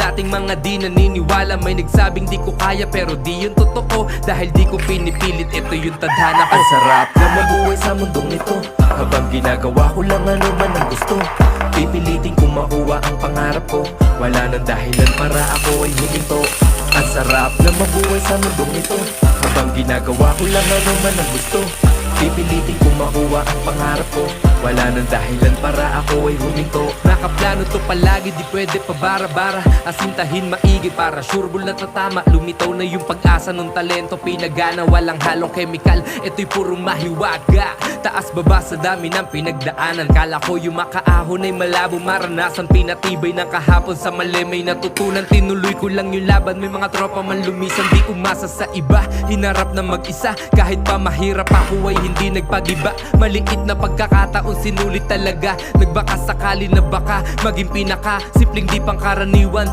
dating mga di naniniwala. May nagsabing di ko kaya pero di yun totoo, dahil di ko pinipilit, ito yung tadhana ko. Ang sarap na mabuhay sa mundong ito, habang ginagawa ko lang ano man ang gusto. Pipilitin kong makuha ang pangarap ko, wala nang dahilan para ako ay huminto. Ang sarap na mabuhay sa mundong ito, habang ginagawa ko lang ano man ang gusto. Pipilitin kong makuha ang pangarap ko, wala nang dahilan para ako ay huminto. Nakaplano to palagi, di pwede pabara-bara. Asintahin maigi para sureball na tatama. Lumitaw na yung pag-asa ng talento, pinagana, walang halong chemical. Ito'y purong mahiwaga, taas baba sa dami ng pinagdaanan. Kala ko yung makaahon ay malabo maranasan, pinatibay ng kahapon sa mali may natutunan. Tinuloy ko lang yung laban, may mga tropa man lumisan. Di umasa sa iba, hinarap na mag-isa. Kahit pa mahirap ako ay hindi nagpagiba. Maliit na pagkakataon sinulit talaga, nagbaka sakali na baka maging pinaka simpleng di pangkaraniwan.